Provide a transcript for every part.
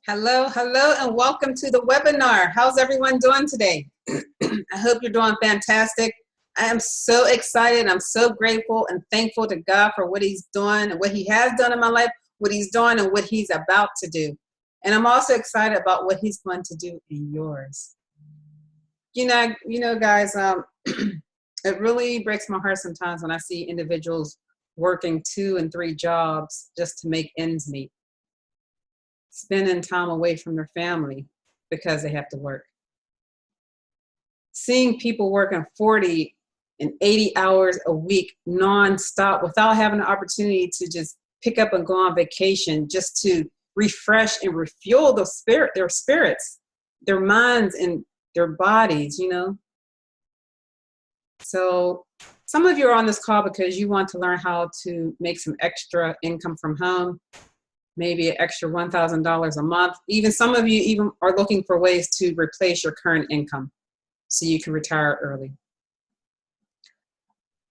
Hello, hello, and welcome to the webinar. How's everyone doing today? I hope you're doing fantastic. I am so excited. I'm so grateful and thankful to God for what He's doing and what He has done in my life, what He's doing, and what He's about to do. And I'm also excited about what He's going to do in yours. Guys, it really breaks my heart sometimes when I see individuals working 2 and 3 jobs just to make ends meet, spending time away from their family because they have to work. Seeing people working 40 and 80 hours a week nonstop without having the opportunity to just pick up and go on vacation just to refresh and refuel their spirits, their minds and their bodies, So some of you are on this call because you want to learn how to make some extra income from home, maybe an extra $1,000 a month. Even some of you even are looking for ways to replace your current income so you can retire early.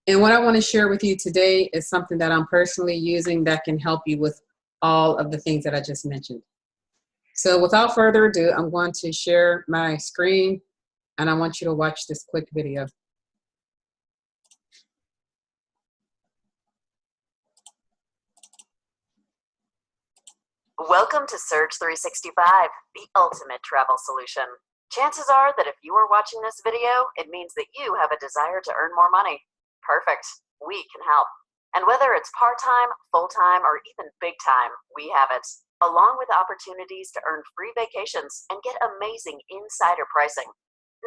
And what I want to share with you today is something that I'm personally using that can help you with all of the things that I just mentioned. So without further ado, I'm going to share my screen and I want you to watch this quick video. Welcome to Surge 365, the ultimate travel solution. Chances are that if you are watching this video, it means that you have a desire to earn more money. Perfect. We can help. And whether it's part-time, full-time, or even big-time, we have it. Along with opportunities to earn free vacations and get amazing insider pricing.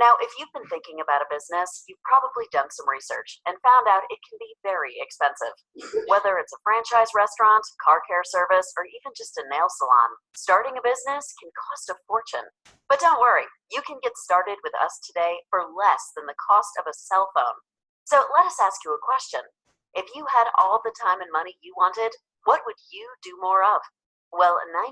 Now, if you've been thinking about a business, you've probably done some research and found out it can be very expensive. Whether it's a franchise restaurant, car care service, or even just a nail salon, starting a business can cost a fortune. But don't worry, you can get started with us today for less than the cost of a cell phone. So let us ask you a question. If you had all the time and money you wanted, what would you do more of? Well, 99%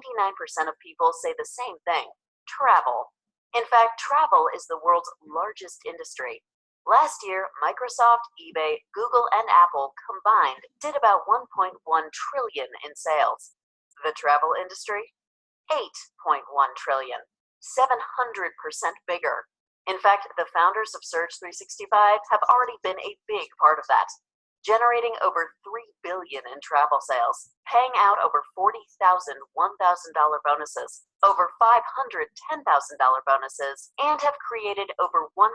of people say the same thing: travel. In fact, travel is the world's largest industry. Last year, Microsoft, eBay, Google, and Apple combined did about $1.1 trillion in sales. The travel industry? $8.1 trillion, 700% bigger. In fact, the founders of Surge 365 have already been a big part of that, generating over $3 billion in travel sales, paying out over 40,000 $1,000 bonuses, over 500 $10,000 bonuses, and have created over $100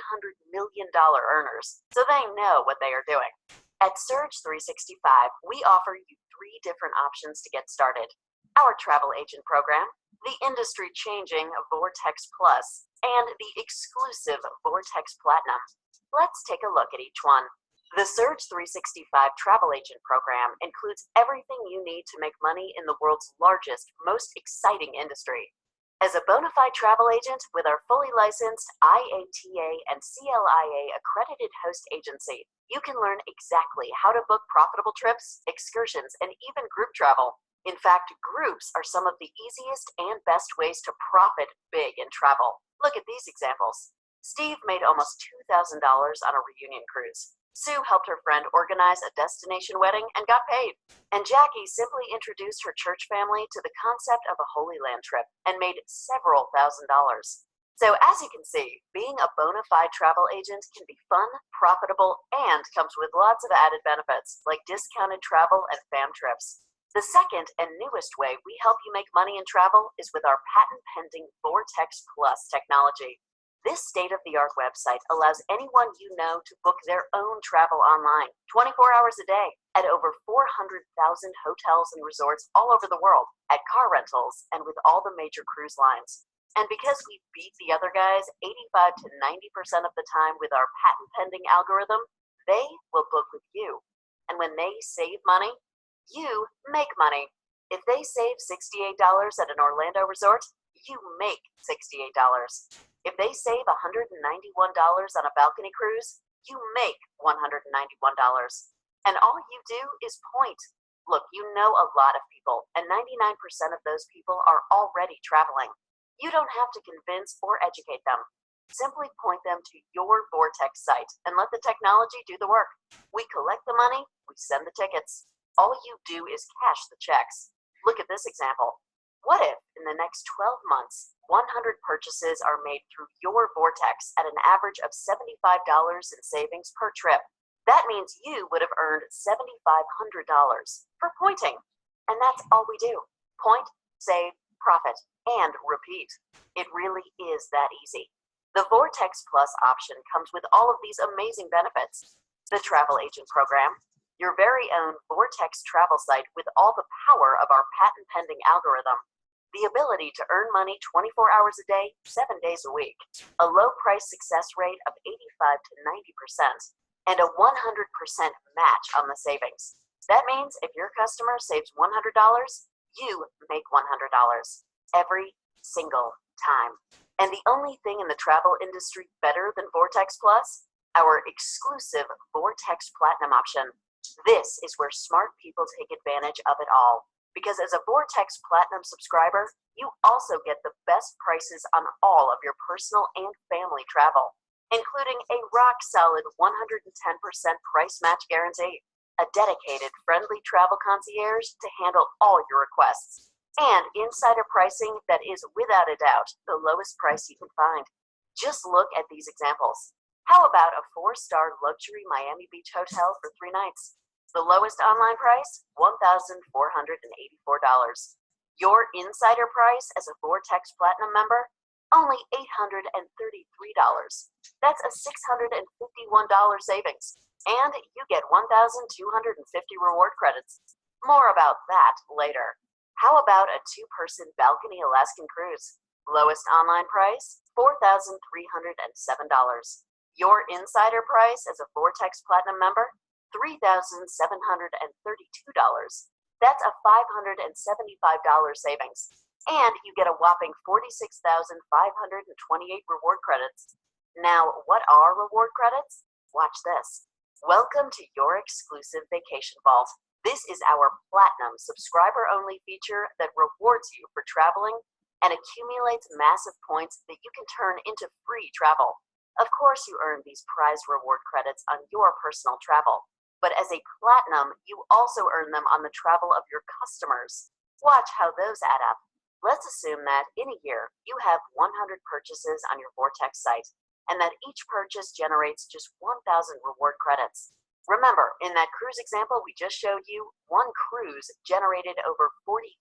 million earners, so they know what they are doing. At Surge 365, we offer you 3 different options to get started: our travel agent program, the industry-changing Vortex Plus, and the exclusive Vortex Platinum. Let's take a look at each one. The Surge 365 Travel Agent Program includes everything you need to make money in the world's largest, most exciting industry. As a bona fide travel agent with our fully licensed IATA and CLIA accredited host agency, you can learn exactly how to book profitable trips, excursions, and even group travel. In fact, groups are some of the easiest and best ways to profit big in travel. Look at these examples. Steve made almost $2,000 on a reunion cruise. Sue helped her friend organize a destination wedding and got paid. And Jackie simply introduced her church family to the concept of a Holy Land trip and made several $1,000s. So as you can see, being a bona fide travel agent can be fun, profitable, and comes with lots of added benefits like discounted travel and fam trips. The second and newest way we help you make money in travel is with our patent-pending Vortex Plus technology. This state-of-the-art website allows anyone you know to book their own travel online, 24 hours a day, at over 400,000 hotels and resorts all over the world, at car rentals, and with all the major cruise lines. And because we beat the other guys 85 to 90% of the time with our patent-pending algorithm, they will book with you. And when they save money, you make money. If they save $68 at an Orlando resort, you make $68. If they save $191 on a balcony cruise, you make $191. And all you do is point. Look, you know a lot of people, and 99% of those people are already traveling. You don't have to convince or educate them. Simply point them to your Vortex site and let the technology do the work. We collect the money, we send the tickets. All you do is cash the checks. Look at this example. What if in the next 12 months, 100 purchases are made through your Vortex at an average of $75 in savings per trip? That means you would have earned $7,500 for pointing. And that's all we do. Point, save, profit, and repeat. It really is that easy. The Vortex Plus option comes with all of these amazing benefits. The Travel Agent Program, your very own Vortex travel site with all the power of our patent-pending algorithm, the ability to earn money 24 hours a day, 7 days a week, a low price success rate of 85 to 90%, and a 100% match on the savings. That means if your customer saves $100, you make $100 every single time. And the only thing in the travel industry better than Vortex Plus? Our exclusive Vortex Platinum option. This is where smart people take advantage of it all. Because as a Vortex Platinum subscriber, you also get the best prices on all of your personal and family travel, including a rock-solid 110% price match guarantee, a dedicated, friendly travel concierge to handle all your requests, and insider pricing that is, without a doubt, the lowest price you can find. Just look at these examples. How about a 4-star luxury Miami Beach hotel for 3 nights? The lowest online price, $1,484. Your insider price as a Vortex Platinum member, only $833. That's a $651 savings. And you get 1,250 reward credits. More about that later. How about a 2-person balcony Alaskan cruise? Lowest online price, $4,307. Your insider price as a Vortex Platinum member, $3,732. That's a $575 savings. And you get a whopping 46,528 reward credits. Now, what are reward credits? Watch this. Welcome to your exclusive Vacation Vault. This is our Platinum subscriber-only feature that rewards you for traveling and accumulates massive points that you can turn into free travel. Of course, you earn these prize reward credits on your personal travel, but as a Platinum, you also earn them on the travel of your customers. Watch how those add up. Let's assume that in a year, you have 100 purchases on your Vortex site, and that each purchase generates just 1,000 reward credits. Remember, in that cruise example we just showed you, one cruise generated over 40,000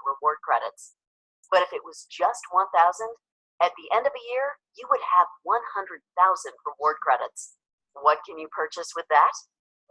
reward credits. But if it was just 1,000, at the end of a year, you would have 100,000 reward credits. What can you purchase with that?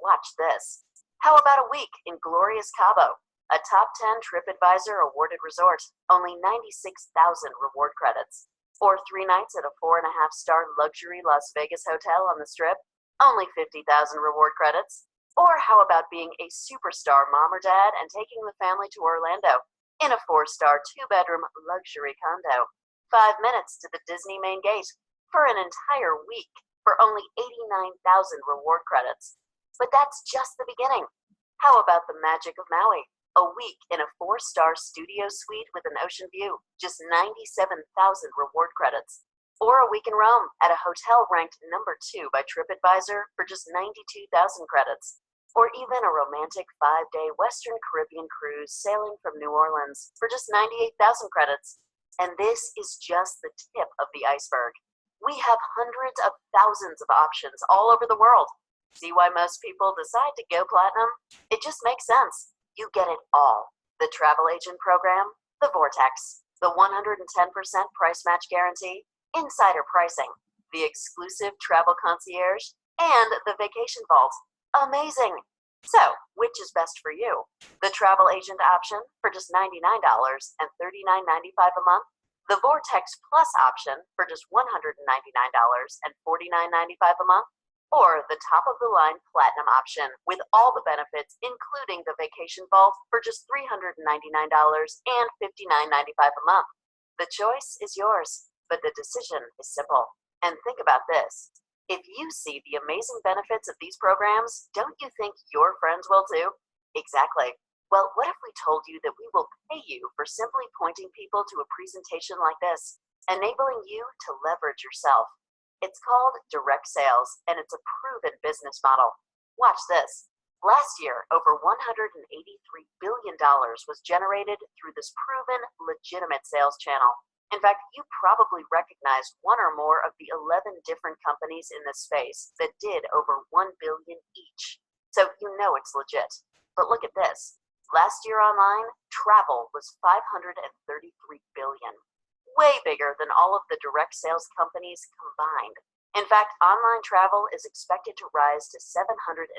Watch this. How about a week in glorious Cabo, a top 10 TripAdvisor awarded resort, only 96,000 reward credits. Or 3 nights at a 4.5-star luxury Las Vegas hotel on the Strip, only 50,000 reward credits. Or how about being a superstar mom or dad and taking the family to Orlando in a 4-star 2-bedroom luxury condo, 5 minutes to the Disney main gate for an entire week for only 89,000 reward credits. But that's just the beginning. How about the magic of Maui? A week in a 4-star studio suite with an ocean view, just 97,000 reward credits. Or a week in Rome at a hotel ranked number 2 by TripAdvisor for just 92,000 credits. Or even a romantic 5-day Western Caribbean cruise sailing from New Orleans for just 98,000 credits. And this is just the tip of the iceberg. We have hundreds of thousands of options all over the world. See why most people decide to go Platinum? It just makes sense. You get it all. The Travel Agent Program, the Vortex, the 110% price match guarantee, insider pricing, the exclusive travel concierge, and the Vacation Vault. Amazing! So, which is best for you? The Travel Agent option for just $99 and $39.95 a month? The Vortex Plus option for just $199 and $49.95 a month? Or the top-of-the-line Platinum option with all the benefits, including the Vacation Vault, for just $399 and $59.95 a month. The choice is yours, but the decision is simple. And think about this. If you see the amazing benefits of these programs, don't you think your friends will too? Exactly. Well, what if we told you that we will pay you for simply pointing people to a presentation like this, enabling you to leverage yourself? It's called direct sales, and it's a proven business model. Watch this. Last year, over $183 billion was generated through this proven, legitimate sales channel. In fact, you probably recognize one or more of the 11 different companies in this space that did over $1 billion each. So you know it's legit. But look at this. Last year online, travel was $533 billion. Way bigger than all of the direct sales companies combined. In fact, online travel is expected to rise to $762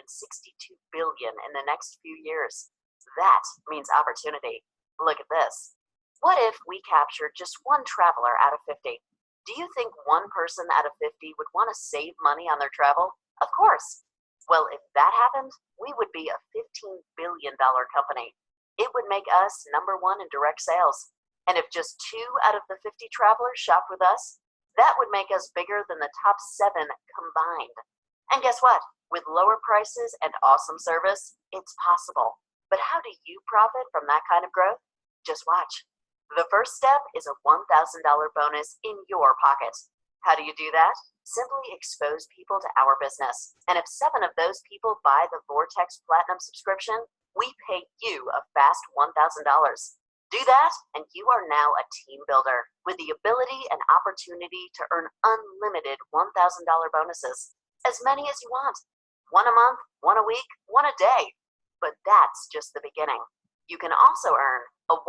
billion in the next few years. That means opportunity. Look at this. What if we captured just one traveler out of 50? Do you think one person out of 50 would want to save money on their travel? Of course. Well, if that happened, we would be a $15 billion company. It would make us number one in direct sales. And if just 2 out of the 50 travelers shopped with us, that would make us bigger than the top 7 combined. And guess what? With lower prices and awesome service, it's possible. But how do you profit from that kind of growth? Just watch. The first step is a $1,000 bonus in your pocket. How do you do that? Simply expose people to our business. And if 7 of those people buy the Vortex Platinum subscription, we pay you a fast $1,000. Do that, and you are now a team builder with the ability and opportunity to earn unlimited $1,000 bonuses. As many as you want. 1 a month, 1 a week, 1 a day. But that's just the beginning. You can also earn a 100%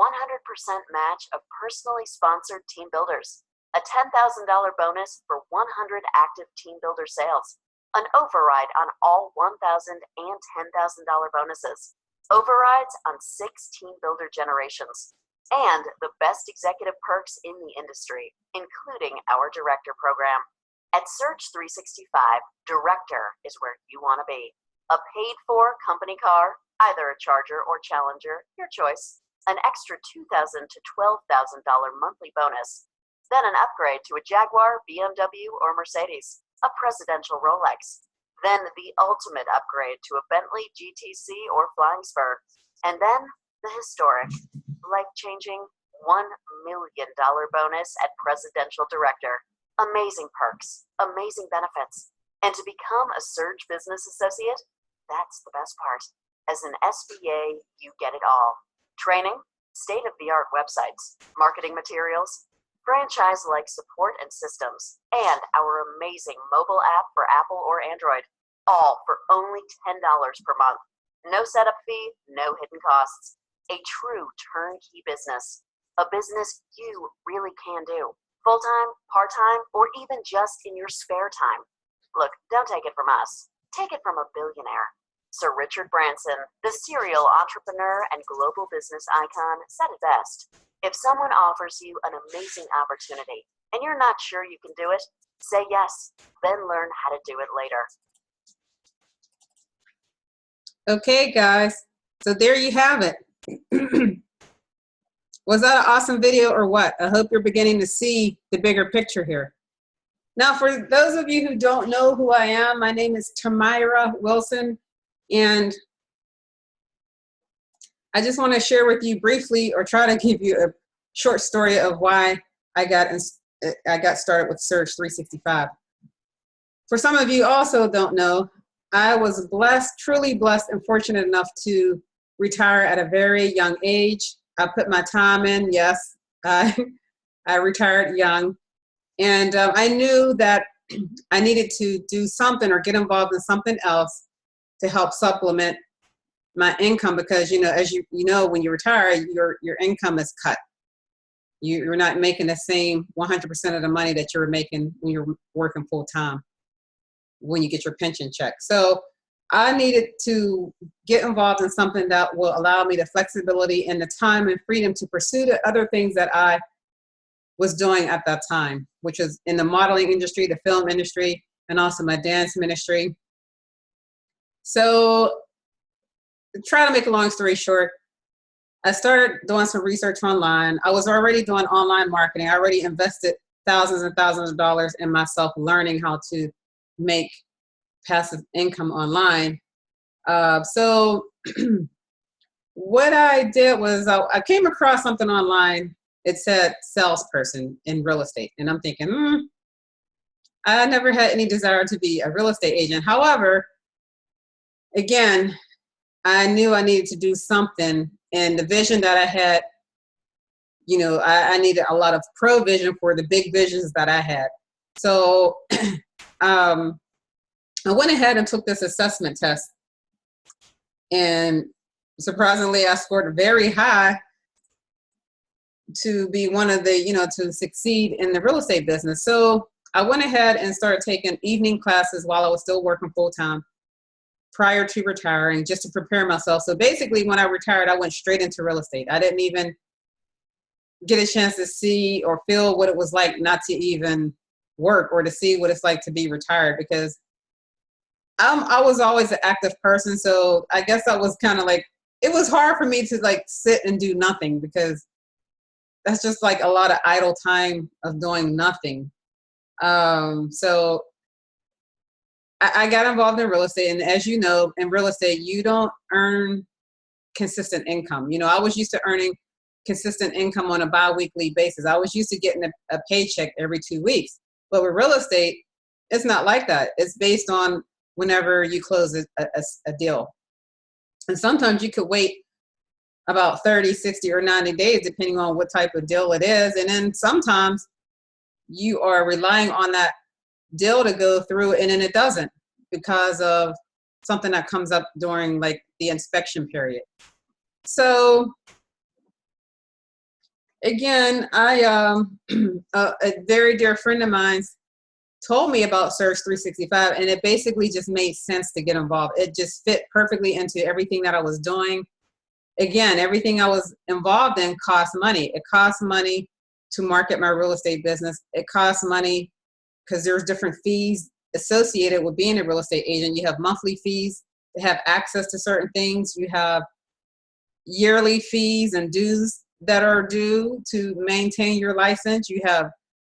match of personally sponsored team builders, a $10,000 bonus for 100 active team builder sales, an override on all $1,000 and $10,000 bonuses, overrides on 6 team builder generations, and the best executive perks in the industry, including our director program. At Surge 365, Director is where you want to be. A paid-for company car, either a Charger or Challenger, your choice, an extra $2,000 to $12,000 monthly bonus, then an upgrade to a Jaguar, BMW, or Mercedes, a presidential Rolex, then the ultimate upgrade to a Bentley GTC or Flying Spur, and then the historic, life-changing $1 million bonus at Presidential Director. Amazing perks, amazing benefits. And to become a Surge Business Associate, that's the best part. As an SBA, you get it all. Training, state-of-the-art websites, marketing materials, franchise-like support and systems, and our amazing mobile app for Apple or Android, all for only $10 per month. No setup fee, no hidden costs. A true turnkey business. A business you really can do. Full-time, part-time, or even just in your spare time. Look, don't take it from us. Take it from a billionaire. Sir Richard Branson, the serial entrepreneur and global business icon, said it best. If someone offers you an amazing opportunity and you're not sure you can do it, say yes, then learn how to do it later. Okay, guys, so there you have it. Was that an awesome video or what? I hope you're beginning to see the bigger picture here. Now, for those of you who don't know who I am, my name is Tamira Wilson, and I just want to share with you briefly, or try to give you a short story of why I got started with Surge 365. For some of you also don't know, I was blessed, truly blessed and fortunate enough to retire at a very young age. I put my time in, yes, I retired young. And I knew that I needed to do something or get involved in something else to help supplement my income, because, you know, as you know, when you retire, your income is cut. You're not making the same 100% of the money that you were making when you're working full time, when you get your pension check. So I needed to get involved in something that will allow me the flexibility and the time and freedom to pursue the other things that I was doing at that time, which is in the modeling industry, the film industry, and also my dance ministry. So to try to make a long story short, I started doing some research online. I was already doing online marketing. I already invested thousands and thousands of dollars in myself learning how to make passive income online. So what I did was I came across something online. It said salesperson in real estate. And I'm thinking, I never had any desire to be a real estate agent. However, again, I knew I needed to do something. And the vision that I had, you know, I needed a lot of provision for the big visions that I had. So I went ahead and took this assessment test. And surprisingly, I scored very high to be one of the, you know, to succeed in the real estate business. So I went ahead and started taking evening classes while I was still working full time prior to retiring, just to prepare myself. So basically, when I retired, I went straight into real estate. I didn't even get a chance to see or feel what it was like not to even work, or to see what it's like to be retired, because I was always an active person. So I guess I was kind of like, it was hard for me to like sit and do nothing, because that's just like a lot of idle time of doing nothing. So I got involved in real estate. And as you know, in real estate, you don't earn consistent income. You know, I was used to earning consistent income on a bi-weekly basis. I was used to getting a paycheck every 2 weeks. But with real estate, it's not like that. It's based on whenever you close a deal. And sometimes you could wait about 30, 60, or 90 days, depending on what type of deal it is. And then sometimes you are relying on that deal to go through, and then it doesn't, because of something that comes up during like the inspection period. So again, a very dear friend of mine told me about Surge 365, and it basically just made sense to get involved. It just fit perfectly into everything that I was doing. Again, everything I was involved in cost money. It costs money to market my real estate business. It costs money because there's different fees associated with being a real estate agent. You have monthly fees to have access to certain things. You have yearly fees and dues that are due to maintain your license. You have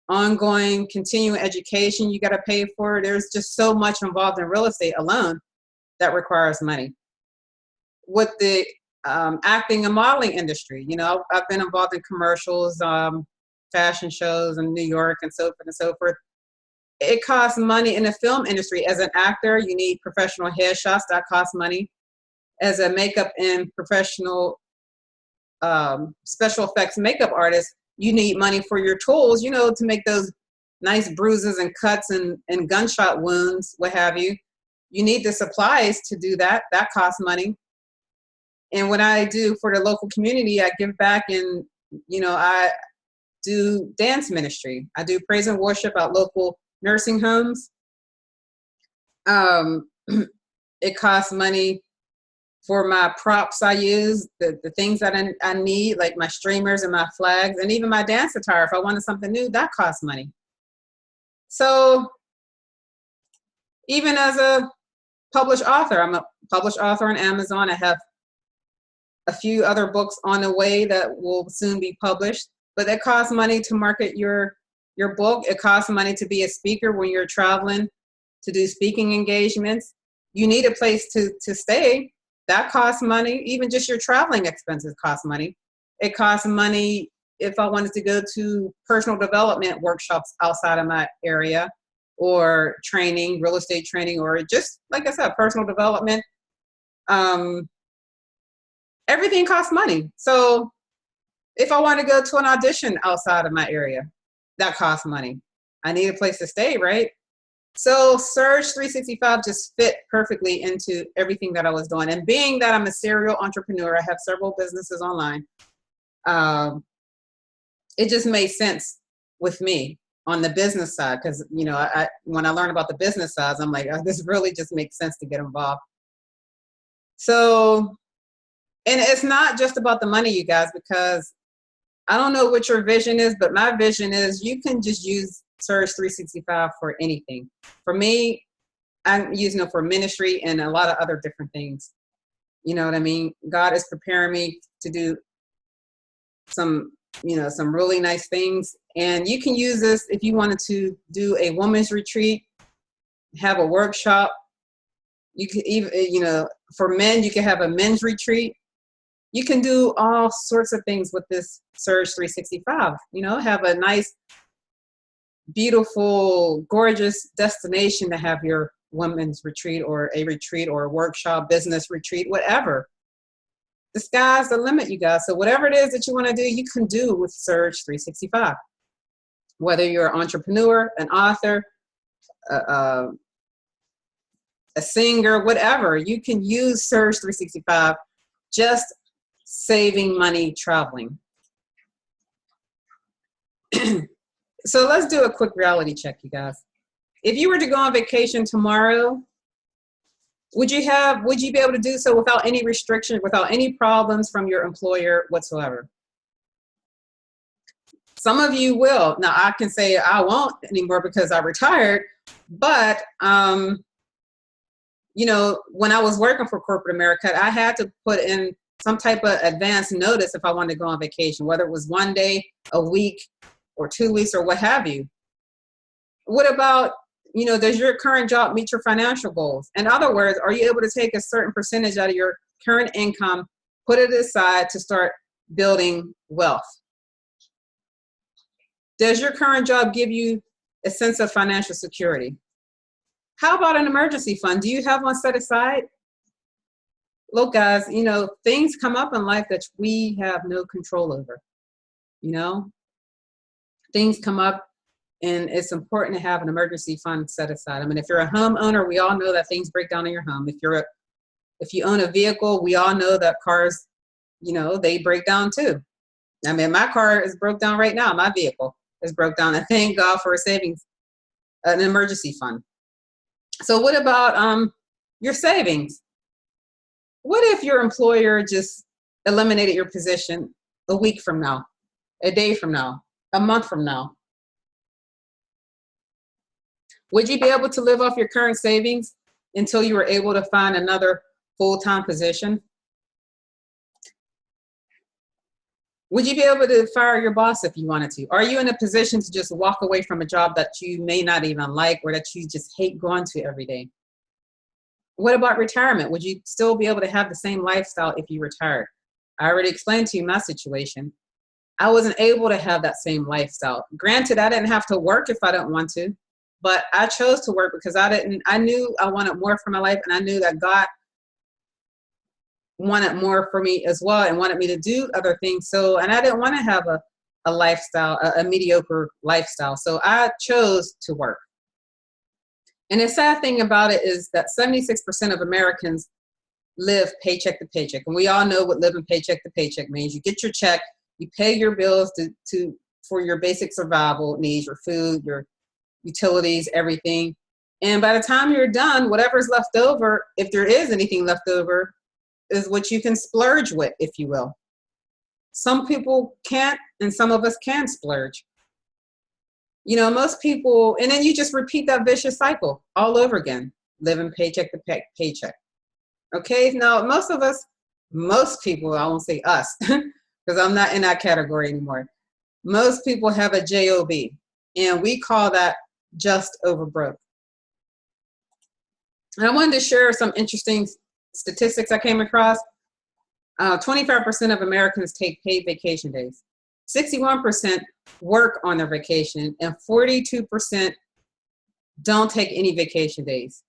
ongoing continuing education you got to pay for. There's just so much involved in real estate alone that requires money. With the acting and modeling industry, you know, I've been involved in commercials, fashion shows in New York, and so forth and so forth. It costs money in the film industry. As an actor, you need professional headshots. That costs money. As a makeup and professional special effects makeup artist, you need money for your tools, you know, to make those nice bruises and cuts and gunshot wounds, what have you. You need the supplies to do that. That costs money. And what I do for the local community, I give back, and, you know, I do dance ministry. I do praise and worship at local nursing homes. It costs money for my props I use, the things that I need, like my streamers and my flags, and even my dance attire. If I wanted something new, that costs money. So even as a published author, I'm a published author on Amazon. I have a few other books on the way that will soon be published, but it costs money to market your book. It costs money to be a speaker when you're traveling to do speaking engagements. You need a place to stay. That costs money. Even just your traveling expenses cost money. It costs money if I wanted to go to personal development workshops outside of my area, or training, real estate training, or just, like I said, personal development. Everything costs money. So if I want to go to an audition outside of my area, that costs money. I need a place to stay, right? So Surge 365 just fit perfectly into everything that I was doing. And being that I'm a serial entrepreneur, I have several businesses online, it just made sense with me on the business side. Because, you know, when I learned about the business side, I'm like, oh, this really just makes sense to get involved. So, and it's not just about the money, you guys, because I don't know what your vision is, but my vision is you can just use Surge 365 for anything. For me, I'm using it for ministry and a lot of other different things. You know what I mean? God is preparing me to do some really nice things. And you can use this if you wanted to do a women's retreat, have a workshop. You could even, for men, you can have a men's retreat. You can do all sorts of things with this Surge 365. Have a nice, beautiful, gorgeous destination to have your women's retreat or a workshop, business retreat, whatever. The sky's the limit, you guys. So whatever it is that you want to do, you can do with Surge 365. Whether you're an entrepreneur, an author, a singer, whatever, you can use Surge 365, just saving money traveling. So let's do a quick reality check, you guys. If you were to go on vacation tomorrow, would you be able to do so without any restriction, without any problems from your employer whatsoever? Some of you will. Now I can say I won't anymore because I retired, but you know, when I was working for corporate America, I had to put in some type of advance notice if I wanted to go on vacation, whether it was 1 day, a week, or 2 weeks, or what have you. What about, you know, does your current job meet your financial goals? In other words, are you able to take a certain percentage out of your current income, put it aside to start building wealth? Does your current job give you a sense of financial security? How about an emergency fund? Do you have one set aside? Look, guys, you know, things come up in life that we have no control over. You know, things come up, and it's important to have an emergency fund set aside. I mean, if you're a homeowner, we all know that things break down in your home. If you own a vehicle, we all know that cars, you know, they break down too. I mean, my car is broke down right now. My vehicle is broke down. I thank God for a savings, an emergency fund. So what about your savings? What if your employer just eliminated your position a week from now, a day from now, a month from now? Would you be able to live off your current savings until you were able to find another full-time position? Would you be able to fire your boss if you wanted to? Are you in a position to just walk away from a job that you may not even like or that you just hate going to every day? What about retirement? Would you still be able to have the same lifestyle if you retired? I already explained to you my situation. I wasn't able to have that same lifestyle. Granted, I didn't have to work if I didn't want to, but I chose to work because I knew I wanted more for my life, and I knew that God wanted more for me as well and wanted me to do other things. So, and I didn't want to have a lifestyle, a mediocre lifestyle. So I chose to work. And the sad thing about it is that 76% of Americans live paycheck to paycheck. And we all know what living paycheck to paycheck means. You get your check, you pay your bills for your basic survival needs, your food, your utilities, everything. And by the time you're done, whatever's left over, if there is anything left over, is what you can splurge with, if you will. Some people can't, and some of us can splurge. You know, most people, and then you just repeat that vicious cycle all over again, living paycheck to paycheck. Okay, now most people, I won't say us, because I'm not in that category anymore. Most people have a job, and we call that just over broke. And I wanted to share some interesting statistics I came across. 25% of Americans take paid vacation days. 61% work on their vacation, and 42% don't take any vacation days.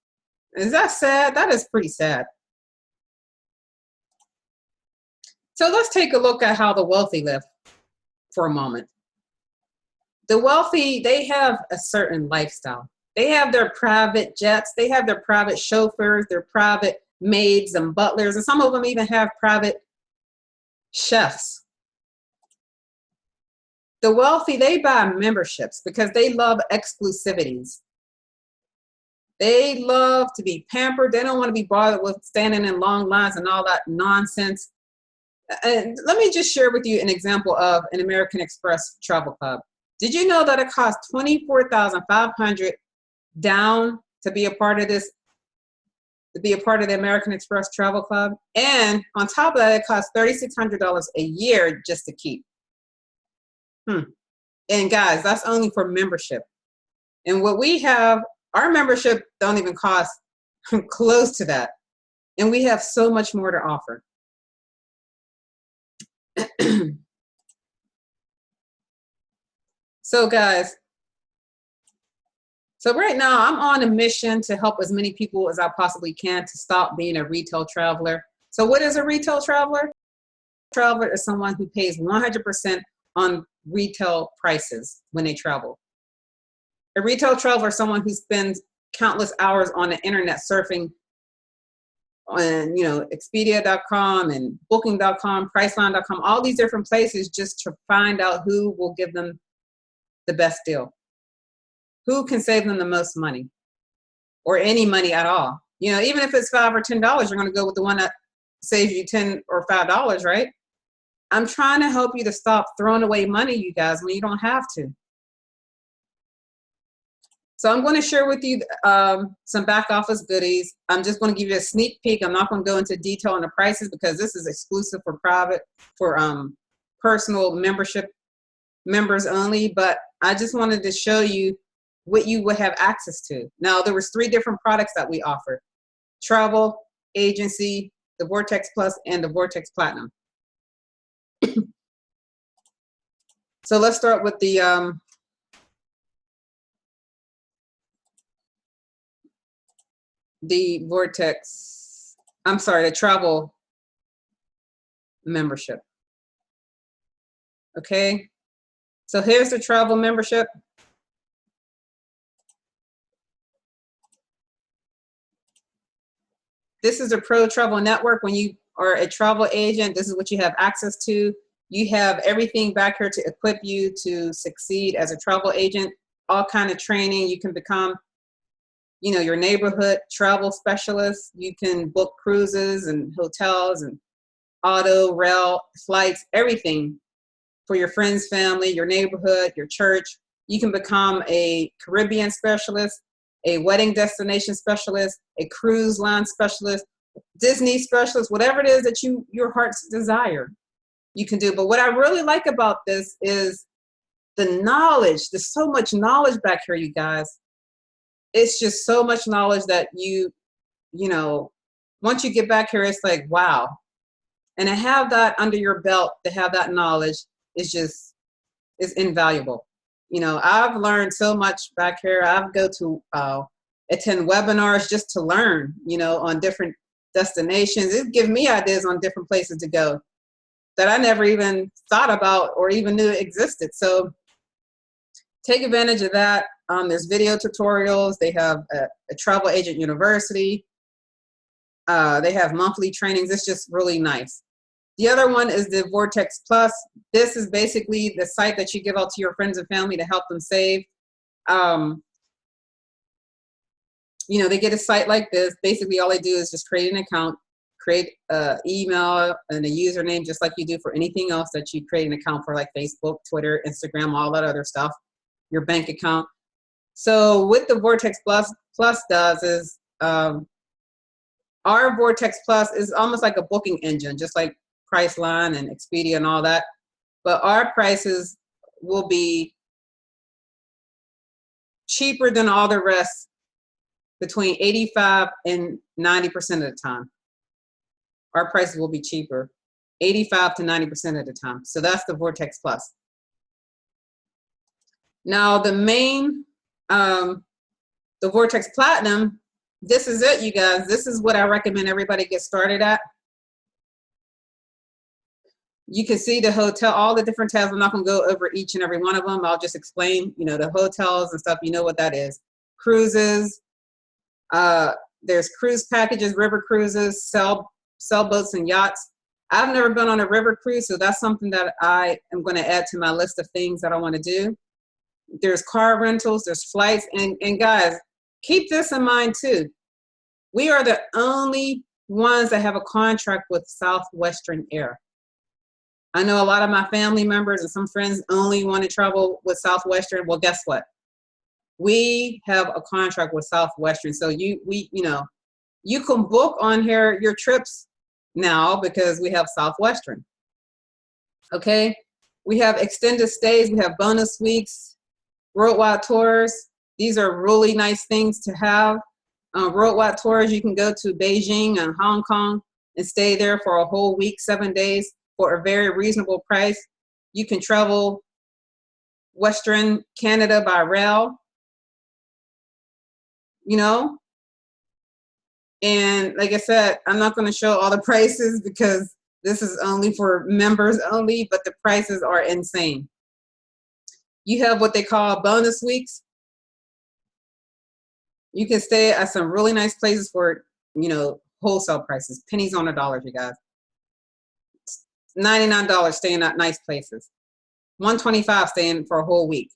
Is that sad? That is pretty sad. So let's take a look at how the wealthy live for a moment. The wealthy, they have a certain lifestyle. They have their private jets, they have their private chauffeurs, their private maids and butlers, and some of them even have private chefs. The wealthy, they buy memberships because they love exclusivities. They love to be pampered. They don't want to be bothered with standing in long lines and all that nonsense. And let me just share with you an example of an American Express travel club. Did you know that it costs $24,500 down to be a part of this, to be a part of the American Express Travel Club? And on top of that, it costs $3,600 a year just to keep. And guys, that's only for membership. And what we have, our membership don't even cost close to that. And we have so much more to offer. So guys, So right now I'm on a mission to help as many people as I possibly can to stop being a retail traveler. So what is a retail traveler? Traveler is someone who pays 100% on retail prices when they travel. A retail traveler is someone who spends countless hours on the internet surfing on, Expedia.com and Booking.com, Priceline.com, all these different places just to find out who will give them the best deal, who can save them the most money or any money at all. Even if it's $5 or $10, you're going to go with the one that saves you $10 or $5, right? I'm trying to help you to stop throwing away money, you guys, when you don't have to. So I'm going to share with you some back office goodies. I'm just going to give you a sneak peek. I'm not going to go into detail on the prices because this is exclusive for personal membership members only. But I just wanted to show you what you would have access to. Now, there was 3 different products that we offered: travel, agency, the Vortex Plus, and the Vortex Platinum. So let's start with the Vortex, the travel membership. Okay, so here's the travel membership. This is a Pro Travel Network. When you are a travel agent, this is what you have access to. You have everything back here to equip you to succeed as a travel agent, all kind of training. You can become, your neighborhood travel specialist. You can book cruises and hotels and auto, rail, flights, everything for your friends, family, your neighborhood, your church. You can become a Caribbean specialist, a wedding destination specialist, a cruise line specialist, Disney specialist, whatever it is that your heart's desire, you can do. But what I really like about this is the knowledge. There's so much knowledge back here, you guys. It's just so much knowledge that once you get back here, it's like, wow. And to have that under your belt, to have that knowledge is invaluable. I've learned so much back here. I've go to attend webinars just to learn, on different destinations. It gives me ideas on different places to go that I never even thought about or even knew existed. So take advantage of that. There's video tutorials. They have a travel agent university. They have monthly trainings. It's just really nice. The other one is the Vortex Plus. This is basically the site that you give out to your friends and family to help them save. They get a site like this. Basically, all they do is just create an account, create an email and a username, just like you do for anything else that you create an account for, like Facebook, Twitter, Instagram, all that other stuff, your bank account. So what the Vortex Plus does is our Vortex Plus is almost like a booking engine, just like Priceline and Expedia and all that. But our prices will be cheaper than all the rest, between 85 and 90% of the time. Our prices will be cheaper 85 to 90% of the time. So that's the Vortex Plus. Now the Vortex Platinum, this is it, you guys. This is what I recommend everybody get started at. You can see the hotel, all the different tabs. I'm not going to go over each and every one of them. I'll just explain, the hotels and stuff. You know what that is. Cruises. There's cruise packages, river cruises, sailboats and yachts. I've never been on a river cruise, so that's something that I am going to add to my list of things that I want to do. There's car rentals, there's flights, and guys, keep this in mind too. We are the only ones that have a contract with Southwestern Air. I know a lot of my family members and some friends only want to travel with Southwestern. Well, guess what? We have a contract with Southwestern, so you can book on here your trips now because we have Southwestern. Okay, we have extended stays, we have bonus weeks, worldwide tours. These are really nice things to have. Worldwide tours, you can go to Beijing and Hong Kong and stay there for a whole week, 7 days, for a very reasonable price. You can travel Western Canada by rail. you know? And like I said, I'm not going to show all the prices because this is only for members only, but the prices are insane. You have what they call bonus weeks. You can stay at some really nice places for, you know, wholesale prices, pennies on the dollar, you guys. $99 staying at nice places. $125 staying for a whole week.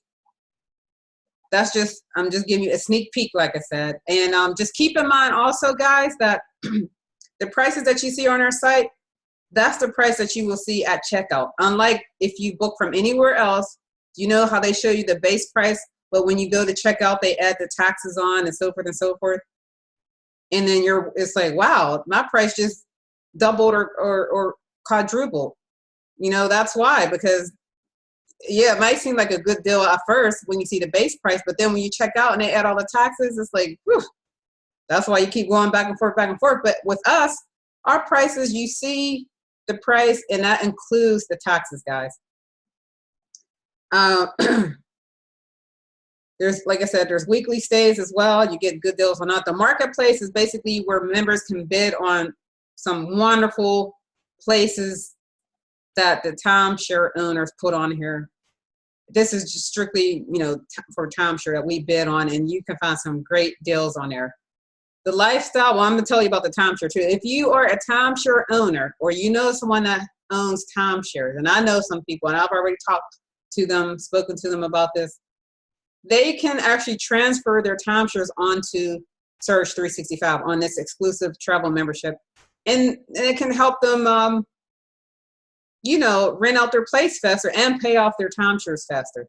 That's just, I'm just giving you a sneak peek, like I said. And just keep in mind also, guys, that the prices that you see on our site, that's the price that you will see at checkout. Unlike if you book from anywhere else, you know how they show you the base price, but when you go to checkout, they add the taxes on and so forth and so forth. And then it's like, wow, my price just doubled or quadrupled. You know, that's why, because yeah, it might seem like a good deal at first when you see the base price, but then when you check out and they add all the taxes, it's like, whew, that's why you keep going back and forth, back and forth. But with us, our prices, you see the price, and that includes the taxes, guys. There's, like I said, there's weekly stays as well. You get good deals on that. The marketplace is basically where members can bid on some wonderful places that the timeshare owners put on here. This is just strictly, you know, for timeshare that we bid on, and you can find some great deals on there. The lifestyle, well, I'm going to tell you about the timeshare too. If you are a timeshare owner, or you know someone that owns timeshares, and I know some people, and I've already talked to them, spoken to them about this, they can actually transfer their timeshares onto Surge 365 on this exclusive travel membership. And it can help them, you know, rent out their place faster and pay off their timeshares faster.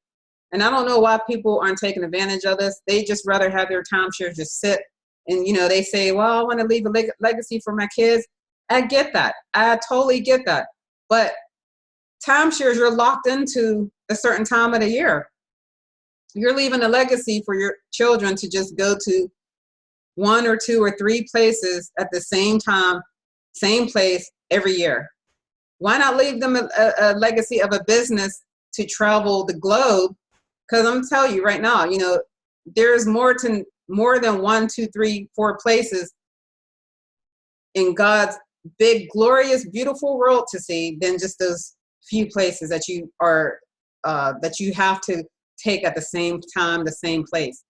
And I don't know why people aren't taking advantage of this. They just rather have their timeshares just sit. And, you know, they say, well, I want to leave a legacy for my kids. I get that. I totally get that. But timeshares, you're locked into a certain time of the year. You're leaving a legacy for your children to just go to 1 or 2 or 3 places at the same time, same place every year. Why not leave them a legacy of a business to travel the globe? Because I'm telling you right now, you know, there's more than 1, 2, 3, 4 places in God's big, glorious, beautiful world to see than just those few places that you are that you have to take at the same time, the same place.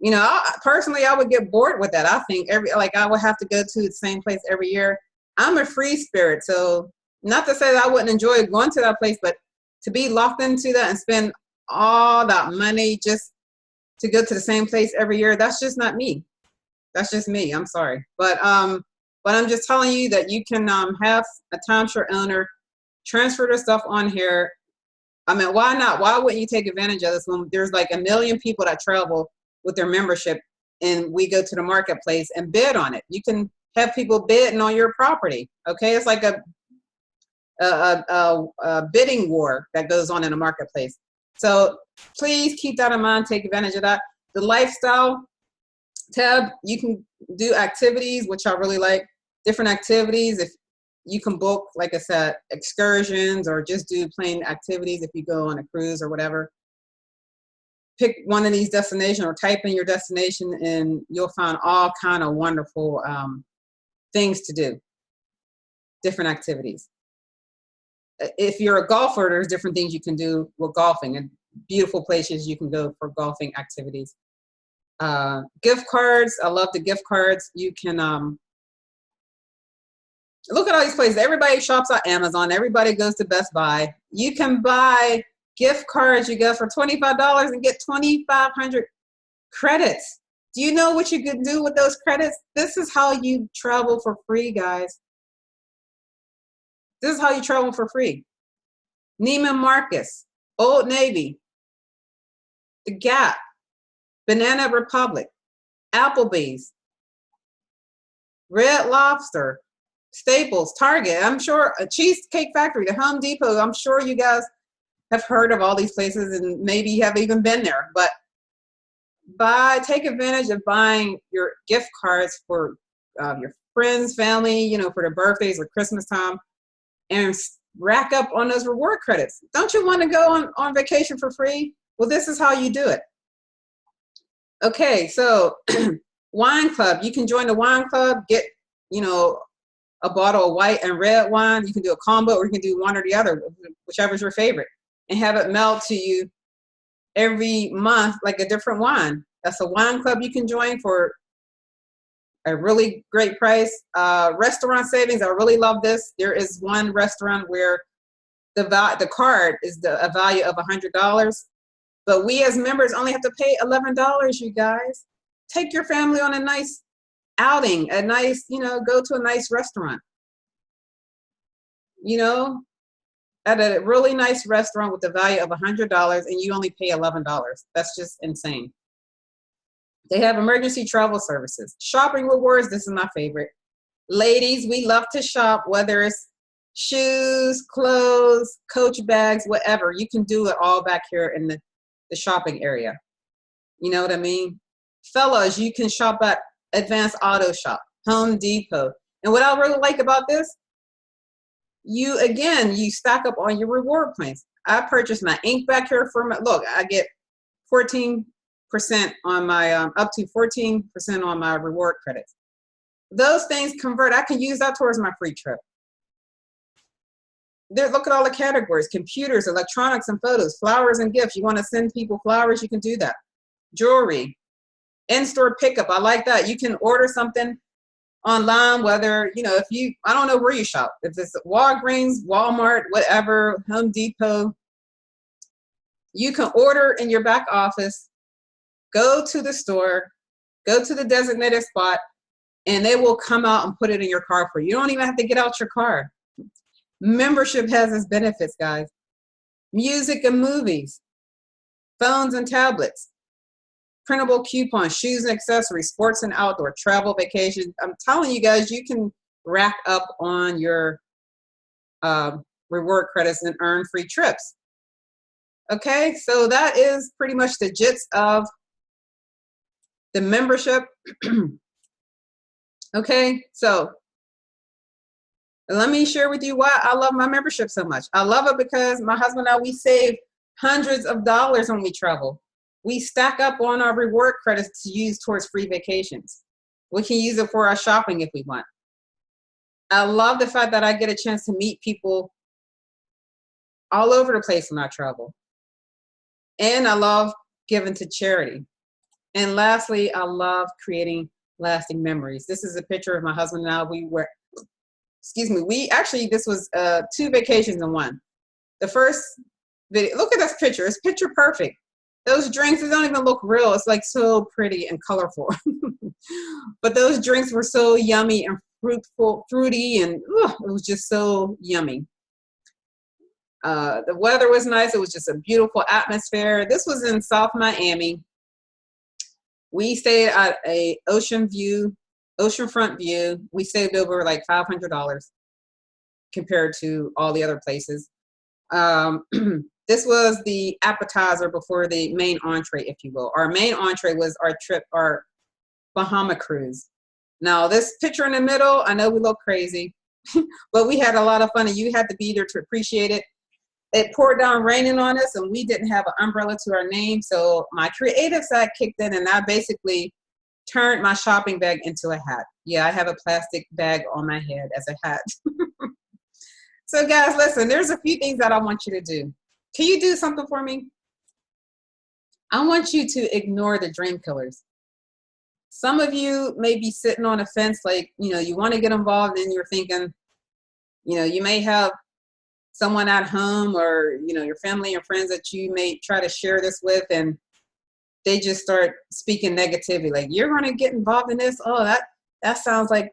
You know, personally, I would get bored with that. I think I would have to go to the same place every year. I'm a free spirit, so not to say that I wouldn't enjoy going to that place, but to be locked into that and spend all that money just to go to the same place every year, that's just not me. That's just me. I'm sorry. But I'm just telling you that you can have a timeshare owner transfer their stuff on here. I mean, why not? Why wouldn't you take advantage of this when there's like 1 million people that travel with their membership, and we go to the marketplace and bid on it? You can have people bidding on your property. Okay, it's like a bidding war that goes on in the marketplace. So please keep that in mind. Take advantage of that. The lifestyle tab, you can do activities, which I really like. Different activities. If you can book, like I said, excursions, or just do plain activities if you go on a cruise or whatever. Pick one of these destinations or type in your destination, and you'll find all kind of wonderful things to do, different activities. If you're a golfer, there's different things you can do with golfing, and beautiful places you can go for golfing activities. Gift cards, I love the gift cards. You can look at all these places. Everybody shops at Amazon. Everybody goes to Best Buy. You can buy gift cards, you go for $25 and get 2,500 credits. Do you know what you can do with those credits? This is how you travel for free, guys. This is how you travel for free. Neiman Marcus, Old Navy, The Gap, Banana Republic, Applebee's, Red Lobster, Staples, Target, I'm sure, a Cheesecake Factory, the Home Depot. I'm sure you guys have heard of all these places and maybe have even been there. But take advantage of buying your gift cards for your friends, family, you know, for their birthdays or Christmas time, and rack up on those reward credits. Don't you want to go on vacation for free? Well, this is how you do it. Okay, so Wine club. You can join the wine club, get, you know, a bottle of white and red wine. You can do a combo, or you can do one or the other, whichever's your favorite, and have it mailed to you every month, like a different wine. That's a wine club you can join for a really great price. Restaurant savings. I really love this. There is one restaurant where the card is a value of $100, but we as members only have to pay $11. You guys, take your family on a nice outing, a nice, you know, go to a nice restaurant, you know, at a really nice restaurant with the value of $100, and you only pay $11. That's just insane. They have emergency travel services. Shopping rewards, this is my favorite. Ladies, we love to shop, whether it's shoes, clothes, Coach bags, whatever. You can do it all back here in the shopping area. You know what I mean? Fellas, you can shop at Advanced Auto Shop, Home Depot. And what I really like about this, you stack up on your reward points. I purchased my ink back here for look, I get 14% on my, up to 14% on my reward credits. Those things convert. I can use that towards my free trip. There, look at all the categories: computers, electronics and photos, flowers and gifts. You want to send people flowers, you can do that. Jewelry, in-store pickup. I like that. You can order something online, whether, you know, if you, I don't know where you shop. If it's Walgreens, Walmart, whatever, Home Depot, you can order in your back office, go to the store, go to the designated spot, and they will come out and put it in your car for you. You don't even have to get out your car. Membership has its benefits, guys. Music and movies, phones and tablets, printable coupons, shoes and accessories, sports and outdoor, travel, vacations. I'm telling you guys, you can rack up on your reward credits and earn free trips. Okay, so that is pretty much the gist of the membership. Okay, so let me share with you why I love my membership so much. I love it because my husband and I, we save hundreds of dollars when we travel. We stack up on our reward credits to use towards free vacations. We can use it for our shopping if we want. I love the fact that I get a chance to meet people all over the place when I travel. And I love giving to charity. And lastly, I love creating lasting memories. This is a picture of my husband and I. This was 2 vacations in one. The first video, look at this picture. It's picture perfect. Those drinks, they don't even look real. It's like so pretty and colorful. But those drinks were so yummy and fruity, and it was just so yummy. The weather was nice. It was just a beautiful atmosphere. This was in South Miami. We stayed at a oceanfront view. We saved over like $500 compared to all the other places. This was the appetizer before the main entree, if you will. Our main entree was our Bahama cruise. Now, this picture in the middle, I know we look crazy, but we had a lot of fun, and you had to be there to appreciate it. It poured down raining on us, and we didn't have an umbrella to our name, so my creative side kicked in, and I basically turned my shopping bag into a hat. Yeah, I have a plastic bag on my head as a hat. So guys, listen, there's a few things that I want you to do. Can you do something for me? I want you to ignore the dream killers. Some of you may be sitting on a fence, like, you know, you want to get involved, and you're thinking, you know, you may have someone at home, or, you know, your family and friends that you may try to share this with, and they just start speaking negativity, like, you're going to get involved in this? Oh, that sounds like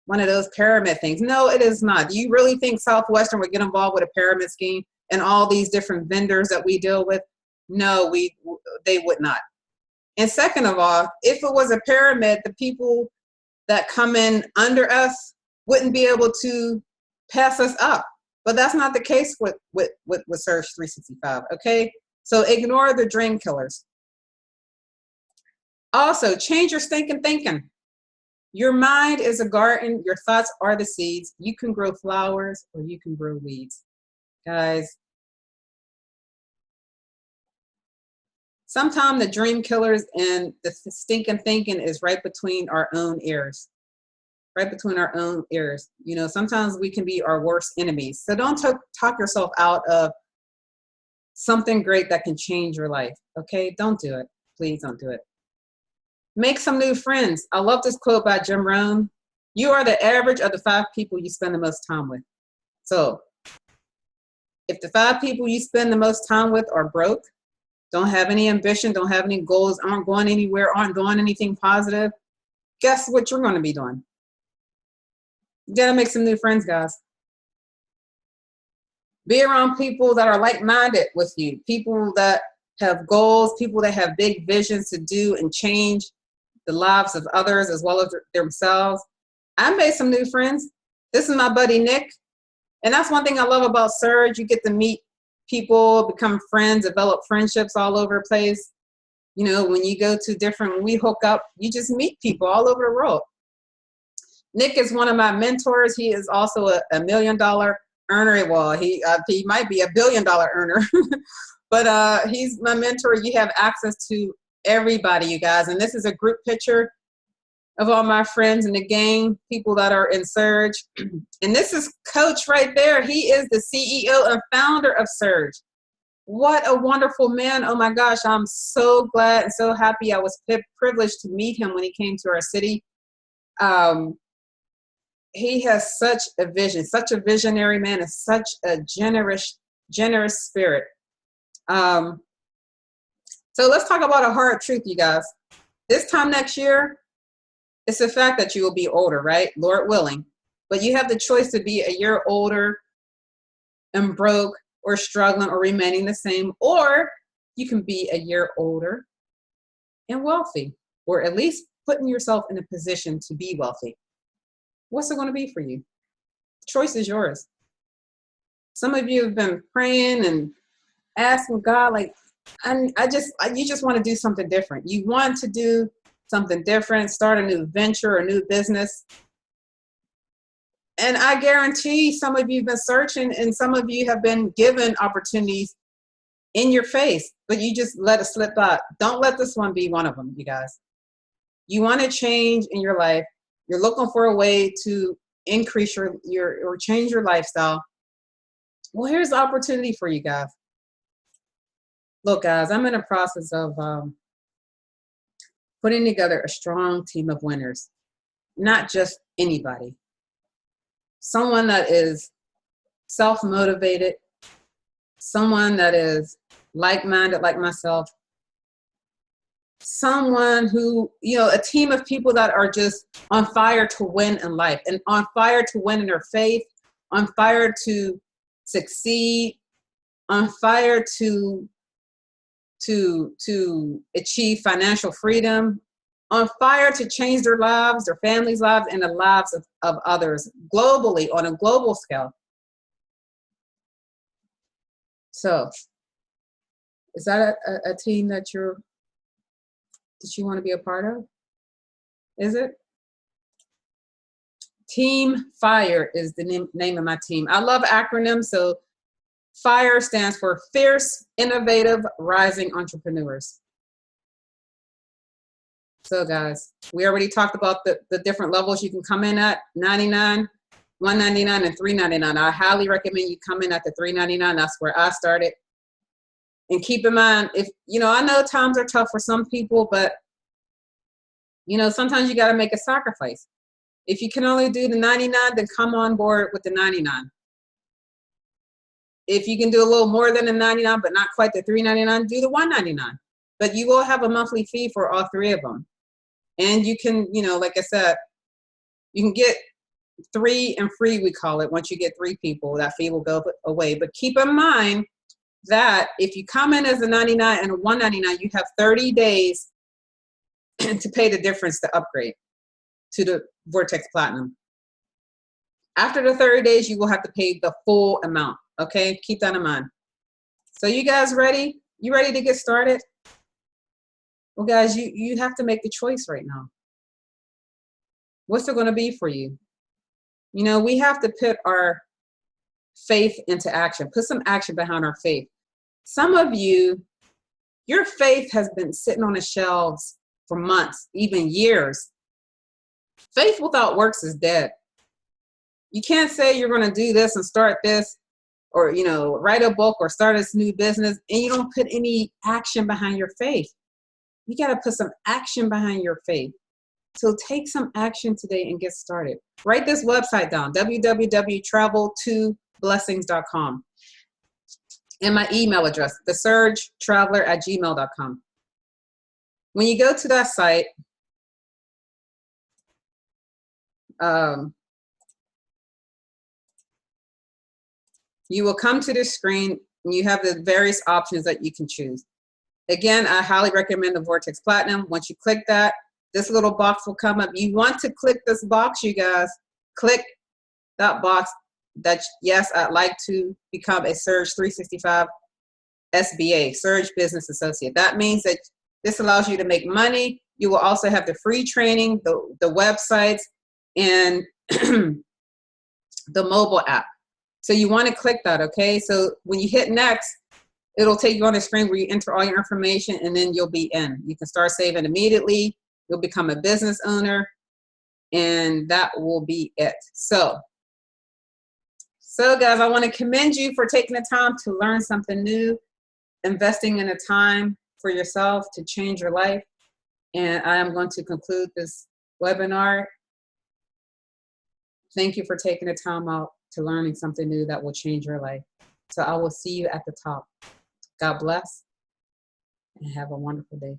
one of those pyramid things. No, it is not. Do you really think Southwestern would get involved with a pyramid scheme and all these different vendors that we deal with? No, they would not. And second of all, if it was a pyramid, the people that come in under us wouldn't be able to pass us up. But that's not the case with Surge 365, okay? So ignore the dream killers. Also, change your stinking thinking. Your mind is a garden. Your thoughts are the seeds. You can grow flowers or you can grow weeds. Guys, Sometimes the dream killers and the stinking thinking is right between our own ears. Right between our own ears. You know, sometimes we can be our worst enemies. So don't talk yourself out of something great that can change your life. Okay? Don't do it. Please don't do it. Make some new friends. I love this quote by Jim Rohn. You are the average of the 5 people you spend the most time with. So if the 5 people you spend the most time with are broke, don't have any ambition, don't have any goals, aren't going anywhere, aren't doing anything positive, guess what you're going to be doing? You got to make some new friends, guys. Be around people that are like-minded with you, people that have goals, people that have big visions to do and change the lives of others as well as themselves. I made some new friends. This is my buddy Nick. And that's one thing I love about Surge. You get to meet people, become friends, develop friendships all over the place. You know, when you go to when we hook up, you just meet people all over the world. Nick is one of my mentors. He is also a $1 million earner. Well, he might be a $1 billion earner, but he's my mentor. You have access to everybody, you guys. And this is a group picture of all my friends in the gang, people that are in Surge. And this is Coach right there. He is the CEO and founder of Surge. What a wonderful man. Oh my gosh, I'm so glad and so happy I was privileged to meet him when he came to our city. He has such a vision, such a visionary man, and such a generous spirit. So let's talk about a hard truth, you guys. This time next year, it's the fact that you will be older, right? Lord willing. But you have the choice to be a year older and broke or struggling or remaining the same, or you can be a year older and wealthy, or at least putting yourself in a position to be wealthy. What's it going to be for you? The choice is yours. Some of you have been praying and asking God, like, you just want to do something different. You want to do something different, start a new venture, a new business. And I guarantee some of you have been searching and some of you have been given opportunities in your face, but you just let it slip by. Don't let this one be one of them, you guys. You want to change in your life. You're looking for a way to increase or change your lifestyle. Well, here's the opportunity for you guys. Look, guys, I'm in a process of putting together a strong team of winners, not just anybody. Someone that is self-motivated, someone that is like-minded like myself, someone who, a team of people that are just on fire to win in life and on fire to win in their faith, on fire to succeed, on fire to achieve financial freedom, on fire to change their lives, their families' lives, and the lives of others globally, on a global scale. So, is that a team that you want to be a part of? Is it? Team FIRE is the name of my team. I love acronyms, so FIRE stands for Fierce, Innovative, Rising Entrepreneurs. So guys, we already talked about the different levels you can come in at, 99, 199, and 399. I highly recommend you come in at the 399. That's where I started. And keep in mind, I know times are tough for some people, but sometimes you got to make a sacrifice. If you can only do the 99, then come on board with the 99. If you can do a little more than the 99, but not quite the 399, do the 199. But you will have a monthly fee for all 3 of them. And you can, like I said, you can get 3 and free, we call it. Once you get 3 people, that fee will go away. But keep in mind that if you come in as a 99 and a 199, you have 30 days to pay the difference to upgrade to the Vortex Platinum. After the 30 days, you will have to pay the full amount. Okay, keep that in mind. So you guys ready? You ready to get started? Well, guys, you have to make the choice right now. What's it going to be for you? We have to put our faith into action. Put some action behind our faith. Some of you Your faith has been sitting on the shelves for months, even years. Faith without works is dead. You can't say you're going to do this and start this, or, you know, write a book or start this new business, and you don't put any action behind your faith. You got to put some action behind your faith. So take some action today and get started. Write this website down, www.travel2blessings.com. And my email address, thesurgetraveler@gmail.com. When you go to that site, you will come to this screen and you have the various options that you can choose. Again, I highly recommend the Vortex Platinum. Once you click that, this little box will come up. You want to click this box, you guys. Click that box that, yes, I'd like to become a Surge 365 SBA, Surge Business Associate. That means that this allows you to make money. You will also have the free training, the websites, and the mobile app. So you want to click that, okay? So when you hit next, it'll take you on the screen where you enter all your information, and then you'll be in. You can start saving immediately. You'll become a business owner, and that will be it. So guys, I want to commend you for taking the time to learn something new, investing in a time for yourself to change your life. And I am going to conclude this webinar. Thank you for taking the time out to learning something new that will change your life. So I will see you at the top. God bless and have a wonderful day.